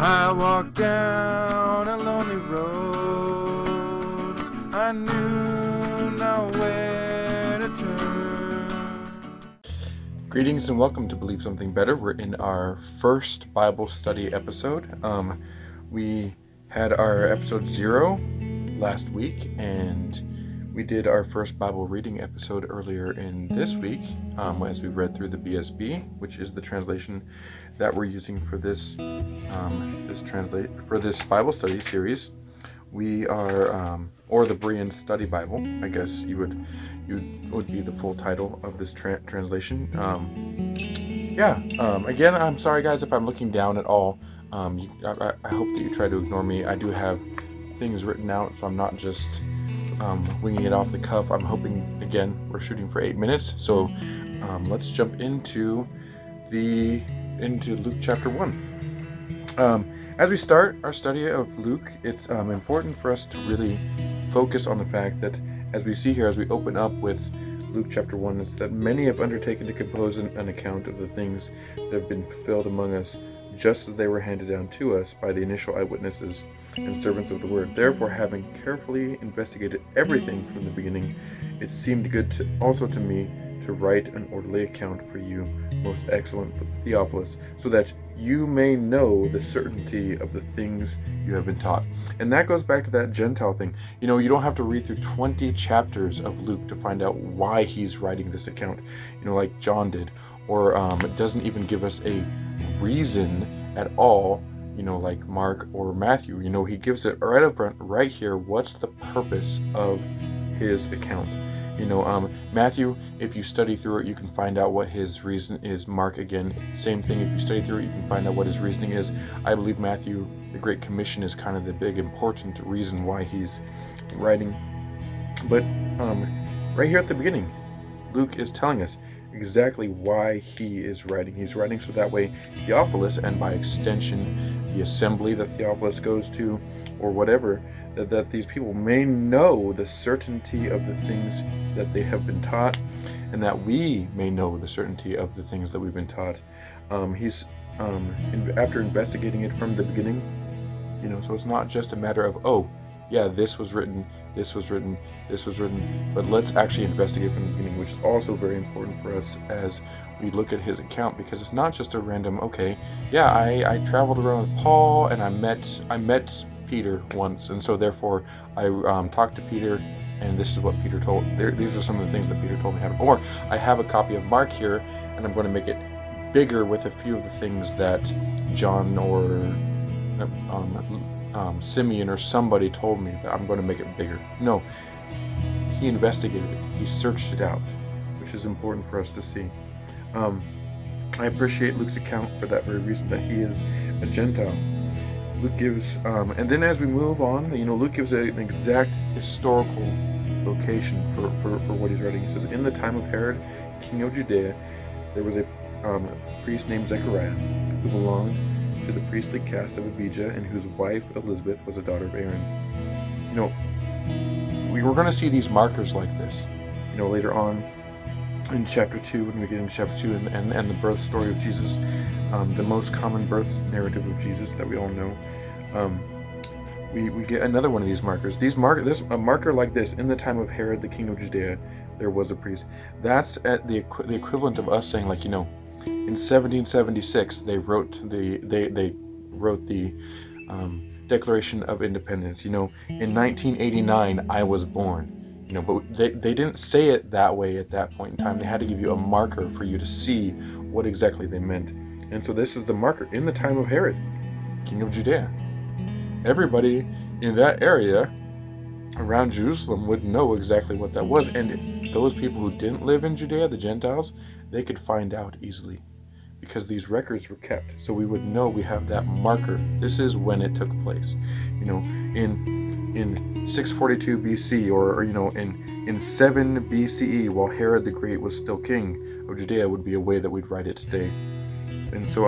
I walked down a lonely road. I knew nowhere to turn. Greetings and welcome to Believe Something Better. We're in our first Bible study episode. We had our episode 0 last week, and we did our first Bible reading episode earlier in this week as we read through the BSB, which is the translation that we're using for this this Bible study series. We are, or the Berean Study Bible, I guess you would be the full title of this translation. Again, I'm sorry guys if I'm looking down at all. I hope that you try to ignore me. I do have things written out, so I'm not just winging it off the cuff. I'm hoping, again, we're shooting for 8 minutes, so let's jump into Luke chapter 1. As we start our study of Luke, it's important for us to really focus on the fact that, as we see here, as we open up with Luke chapter 1, it's that many have undertaken to compose an account of the things that have been fulfilled among us, just as they were handed down to us by the initial eyewitnesses and servants of the word. Therefore, having carefully investigated everything from the beginning, it seemed good also to me to write an orderly account for you, most excellent Theophilus, so that you may know the certainty of the things you have been taught. And that goes back to that Gentile thing. You don't have to read through 20 chapters of Luke to find out why he's writing this account, like John did. Or it doesn't even give us a reason at all, like Mark or Matthew. He gives it right up front, right here, what's the purpose of his account. Matthew, if you study through it, you can find out what his reason is. Mark, again, same thing. If you study through it, you can find out what his reasoning is. I believe Matthew, the Great Commission, is kind of the big, important reason why he's writing. But right here at the beginning, Luke is telling us exactly why he is writing. He's writing so that way Theophilus, and by extension the assembly that Theophilus goes to, or whatever, that these people may know the certainty of the things that they have been taught, and that we may know the certainty of the things that we've been taught. He's after investigating it from the beginning, so it's not just a matter of, this was written, but let's actually investigate from the beginning, which is also very important for us as we look at his account, because it's not just a random, I traveled around with Paul and I met Peter once, and so therefore I talked to Peter, and this is what Peter told. These are some of the things that Peter told me happened. Or I have a copy of Mark here, and I'm going to make it bigger with a few of the things that John or Simeon or somebody told me, that I'm going to make it bigger. No, he investigated it. He searched it out, which is important for us to see. I appreciate Luke's account for that very reason, that he is a Gentile. Luke gives, and then as we move on, Luke gives an exact historical location for what he's writing. He says, in the time of Herod, king of Judea, there was a priest named Zechariah, who belonged to the priestly caste of Abijah, and whose wife Elizabeth was a daughter of Aaron. We're going to see these markers like this, later on in chapter 2, when we get into chapter 2 and the birth story of Jesus, the most common birth narrative of Jesus that we all know. We get another one of these markers. A marker like this: in the time of Herod, the king of Judea, there was a priest. That's at the equivalent of us saying, in 1776 they wrote the Declaration of Independence. In 1989 I was born. But they didn't say it that way at that point in time. They had to give you a marker for you to see what exactly they meant. And so this is the marker: in the time of Herod, king of Judea. Everybody in that area around Jerusalem would know exactly what that was. And those people who didn't live in Judea, the Gentiles, they could find out easily, because these records were kept. So we would know, we have that marker. This is when it took place. In 642 BC, or in 7 BCE, while Herod the Great was still king of Judea, would be a way that we'd write it today. And so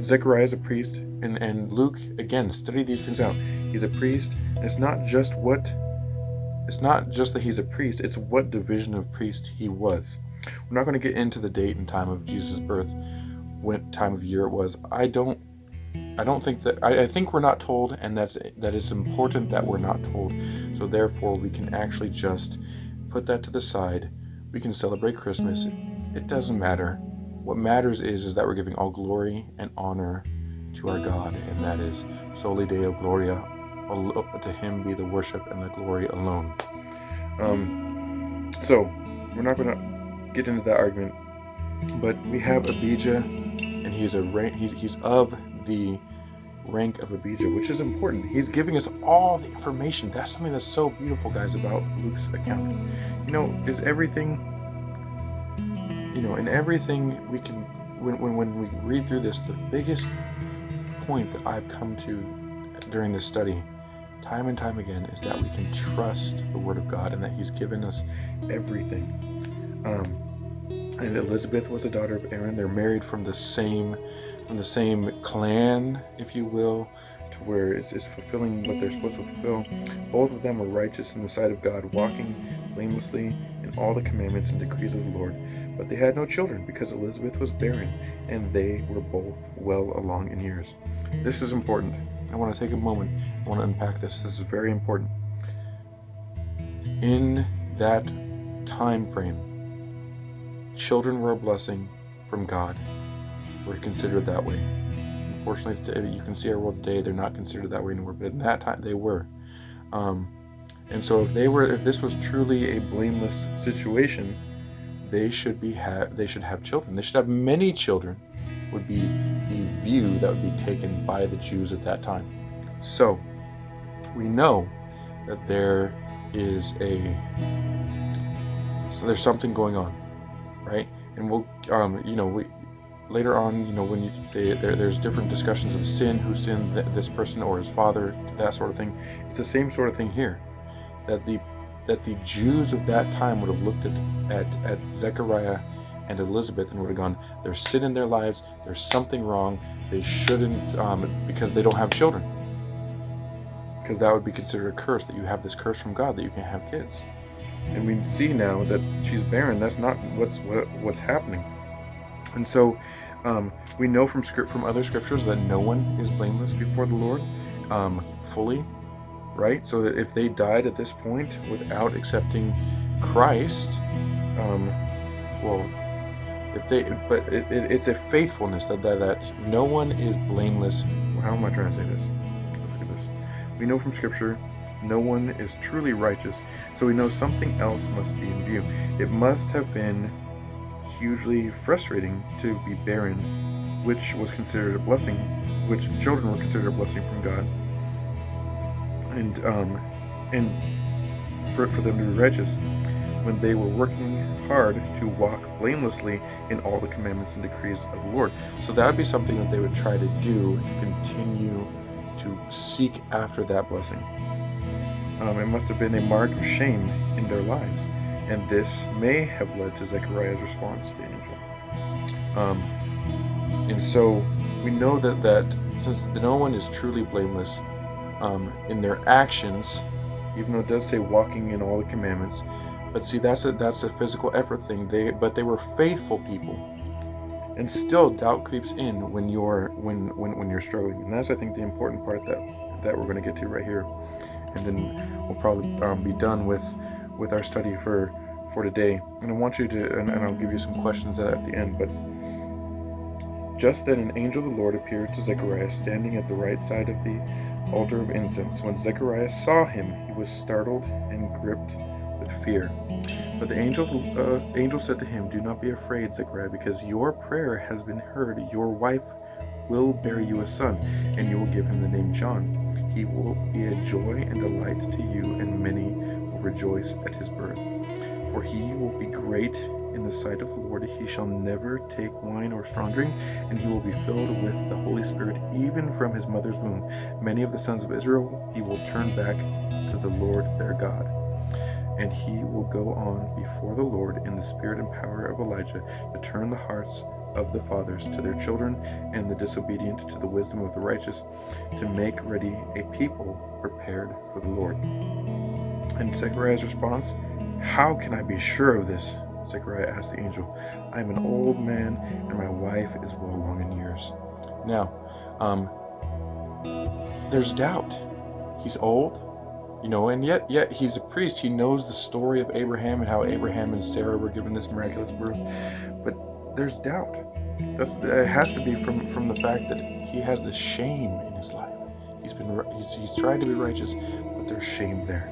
Zechariah is a priest, and Luke, again, study these things out. He's a priest, and it's not just that he's a priest, it's what division of priest he was. We're not going to get into the date and time of Jesus' birth, what time of year it was. I don't I don't think that, I think we're not told, and that it's important that we're not told. So therefore we can actually just put that to the side. We can celebrate Christmas. It doesn't matter. What matters is that we're giving all glory and honor to our God, and that is Soli Deo Gloria. To him be the worship and the glory alone. So we're not going to get into that argument, but we have Abijah, and he's of the rank of Abijah, which is important. He's giving us all the information. That's something that's so beautiful, guys, about Luke's account. Is everything, in everything we can, when we read through this, the biggest point that I've come to during this study, time and time again, is that we can trust the Word of God and that He's given us everything. And Elizabeth was a daughter of Aaron. They're married from the same clan, if you will, to where it's fulfilling what they're supposed to fulfill. Both of them were righteous in the sight of God, walking blamelessly in all the commandments and decrees of the Lord. But they had no children because Elizabeth was barren, and they were both well along in years. This is important. I want to take a moment. I want to unpack this. This is very important. In that time frame, children were a blessing from God. Were considered that way. Unfortunately, today, you can see our world today, they're not considered that way anymore, but in that time they were. And so if this was truly a blameless situation, they should have children. They should have many children, would be the view that would be taken by the Jews at that time. So we know that there's something going on, right? And we'll, later on, when there's different discussions of sin, who sinned, this person or his father, that sort of thing. It's the same sort of thing here, that the Jews of that time would have looked at Zechariah and Elizabeth and would have gone, there's sin in their lives, there's something wrong, they shouldn't, because they don't have children. Because that would be considered a curse, that you have this curse from God that you can't have kids. And we see now that she's barren. That's not what's happening. And so we know from other scriptures that no one is blameless before the Lord fully, right? So that if they died at this point without accepting Christ, it's a faithfulness that no one is blameless. How am I trying to say this? Let's look at this. We know from scripture no one is truly righteous, so we know something else must be in view. It must have been hugely frustrating to be barren, which was considered a blessing, which children were considered a blessing from God, and for them to be righteous, when they were working hard to walk blamelessly in all the commandments and decrees of the Lord. So that would be something that they would try to do to continue to seek after that blessing. It must have been a mark of shame in their lives, and this may have led to Zechariah's response to the angel. And so we know that since no one is truly blameless in their actions, even though it does say walking in all the commandments, but see, that's a physical effort thing. But they were faithful people, and still doubt creeps in when you're struggling, and that's, I think, the important part that we're going to get to right here. And then we'll probably be done with our study for today. And I want you to, and I'll give you some questions at the end. But just then an angel of the Lord appeared to Zechariah, standing at the right side of the altar of incense. When Zechariah saw him, he was startled and gripped with fear. But the angel said to him, "Do not be afraid, Zechariah, because your prayer has been heard. Your wife will bear you a son, and you will give him the name John. He will be a joy and delight to you, and many will rejoice at his birth. For he will be great in the sight of the Lord. He shall never take wine or strong drink, and he will be filled with the Holy Spirit even from his mother's womb. Many of the sons of Israel he will turn back to the Lord their God. And he will go on before the Lord in the spirit and power of Elijah, to turn the hearts of the fathers to their children, and the disobedient to the wisdom of the righteous, to make ready a people prepared for the Lord." And Zechariah's response, "How can I be sure of this?" Zechariah asked the angel. "I am an old man, and my wife is well along in years." Now, there's doubt. He's old, and yet he's a priest. He knows the story of Abraham and how Abraham and Sarah were given this miraculous birth. But there's doubt. It has to be from the fact that he has this shame in his life. He's tried to be righteous, but there's shame there,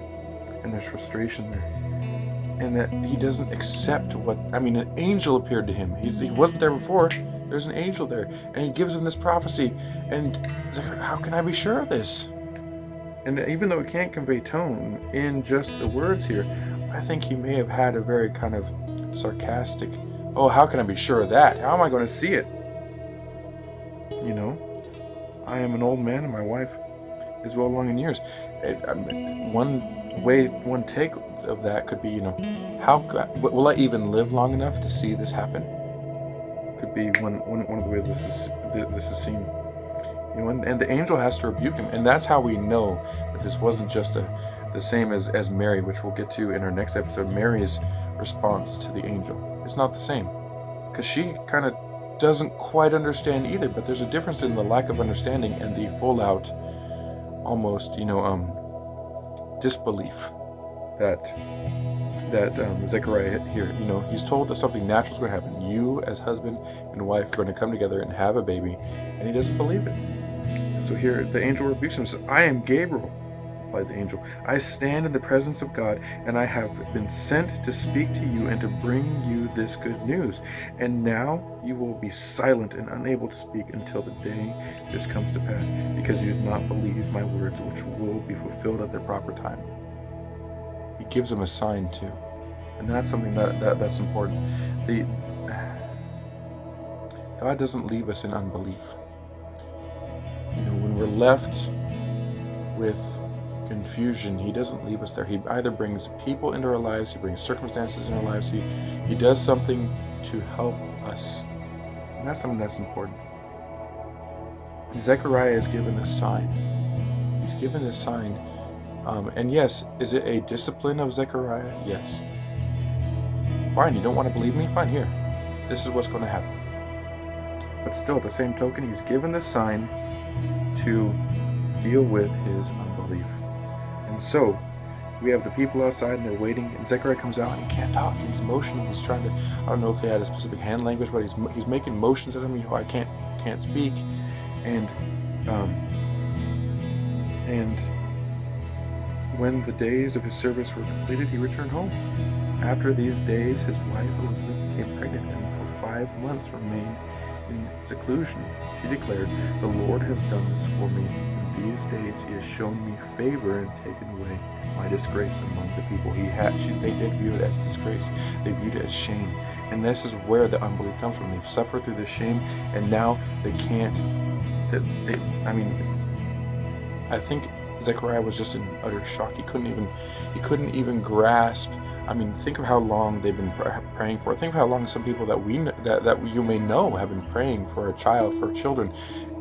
and there's frustration there, and that he doesn't accept an angel appeared to him. He wasn't there before. There's an angel there, and he gives him this prophecy, and he's like, how can I be sure of this? And even though it can't convey tone in just the words here, I think he may have had a very kind of sarcastic, oh, how can I be sure of that? How am I going to see it? I am an old man and my wife is well along in years. One take of that could be, how will I even live long enough to see this happen? Could be one of the ways this is seen. And the angel has to rebuke him, and that's how we know that this wasn't just the same as Mary, which we'll get to in our next episode. Mary's response to the angel, it's not the same, because she kind of doesn't quite understand either. But there's a difference in the lack of understanding and the full out, almost disbelief that Zechariah here. He's told that something natural is going to happen. You as husband and wife are going to come together and have a baby, and he doesn't believe it. And so here the angel rebukes him and says, I am Gabriel, replied the angel. I stand in the presence of God, and I have been sent to speak to you and to bring you this good news. And now you will be silent and unable to speak until the day this comes to pass, because you did not believe my words, which will be fulfilled at their proper time. He gives him a sign too, and that's something that's important. God doesn't leave us in unbelief. When we're left with confusion, he doesn't leave us there. He either brings people into our lives, he brings circumstances in our lives, he does something to help us, and that's something that's important. Zechariah is given this sign. He's given this sign. And yes, is it a discipline of Zechariah? Yes. Fine, you don't want to believe me? Fine, here. This is what's going to happen. But still, at the same token, he's given this sign to deal with his unbelief. And so, we have the people outside and they're waiting, and Zechariah comes out and he can't talk, and he's motioning. He's trying to, I don't know if they had a specific hand language, but he's making motions at him, I can't speak. And when the days of his service were completed, he returned home. After these days, his wife Elizabeth became pregnant, and for 5 months remained in seclusion. She declared, the Lord has done this for me. In these days he has shown me favor and taken away my disgrace among the people. They did view it as disgrace. They viewed it as shame. And this is where the unbelief comes from. They've suffered through this shame, and now they can't. I think Zechariah was just in utter shock. He couldn't even grasp. Think of how long they've been praying for. Think of how long some people that you may know have been praying for a child, for children.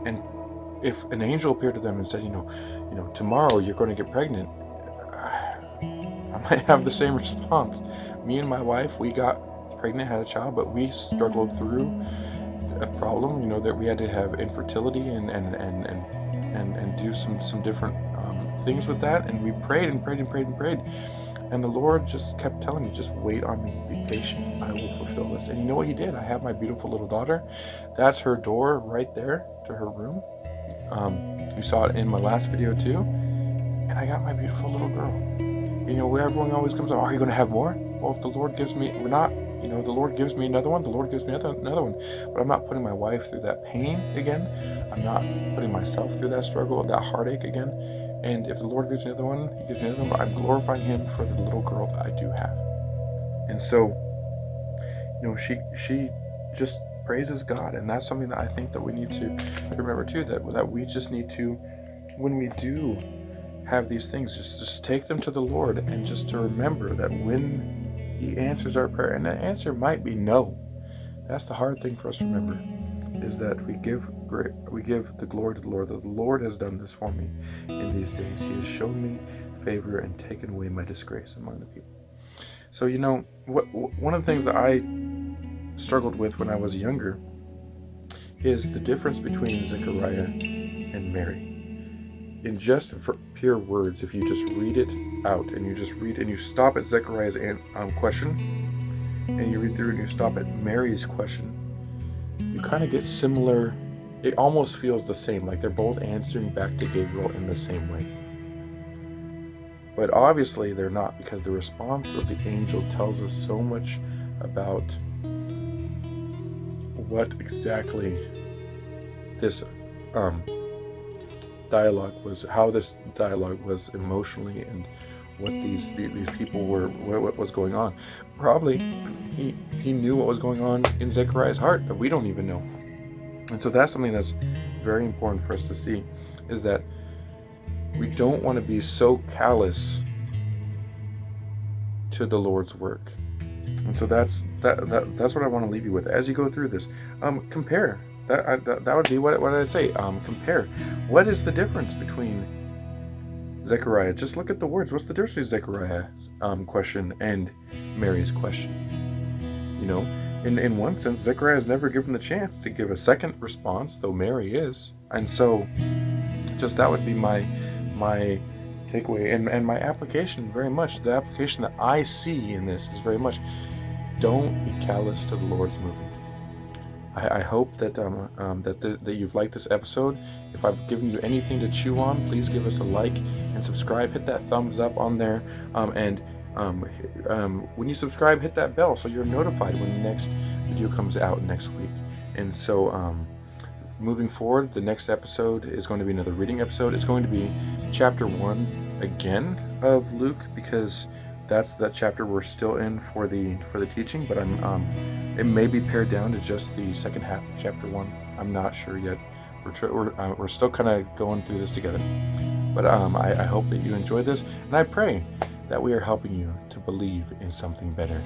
And if an angel appeared to them and said, tomorrow you're going to get pregnant, I might have the same response. Me and my wife, we got pregnant, had a child, but we struggled through a problem, that we had to have infertility and do some different things with that, and we prayed and prayed and prayed and prayed, and the Lord just kept telling me, just wait on me, be patient, I will fulfill this. And you know what he did? I have my beautiful little daughter. That's her door right there to her room. You saw it in my last video too, and I got my beautiful little girl. Where everyone always comes up, are you going to have more? Well, if the Lord gives me, the Lord gives me another one, the Lord gives me another one. But I'm not putting my wife through that pain again. I'm not putting myself through that struggle, that heartache again. And if the Lord gives me another one, he gives me another one, but I'm glorifying him for the little girl that I do have. And so, she just praises God. And that's something that I think that we need to remember too, that we just need to, when we do have these things, just take them to the Lord, and just to remember that when he answers our prayer, and the answer might be no. That's the hard thing for us to remember, is that we give the glory to the Lord, that the Lord has done this for me in these days. He has shown me favor and taken away my disgrace among the people. So, one of the things that I struggled with when I was younger is the difference between Zechariah and Mary. in just pure words, if you just read it out and you just read and you stop at Zechariah's question and you read through and you stop at Mary's question, you kind of get similar. It almost feels the same, like they're both answering back to Gabriel in the same way. But obviously they're not, because the response of the angel tells us so much about what exactly this dialogue was, how this dialogue was emotionally, and what these people were, what was going on. Probably he knew what was going on in Zechariah's heart that we don't even know. And so that's something that's very important for us to see, is that we don't want to be so callous to the Lord's work. And so that's what I want to leave you with as you go through this. Compare. That would be what I'd say. Compare. What is the difference between Zechariah? Just look at the words. What's the difference between Zechariah's question and Mary's question? You know, in one sense, Zechariah is never given the chance to give a second response, though Mary is. And so, just that would be my takeaway and my application. Very much the application that I see in this is very much: don't be callous to the Lord's moving. I hope that that you've liked this episode. If I've given you anything to chew on, please give us a like and subscribe. Hit that thumbs up on there, and when you subscribe, hit that bell so you're notified when the next video comes out next week. And so moving forward, the next episode is going to be another reading episode. It's going to be chapter 1 again of Luke, because that's that chapter we're still in for the teaching, but it may be pared down to just the second half of chapter 1. I'm not sure yet. We're still kind of going through this together. But I hope that you enjoyed this, and I pray that we are helping you to believe in something better.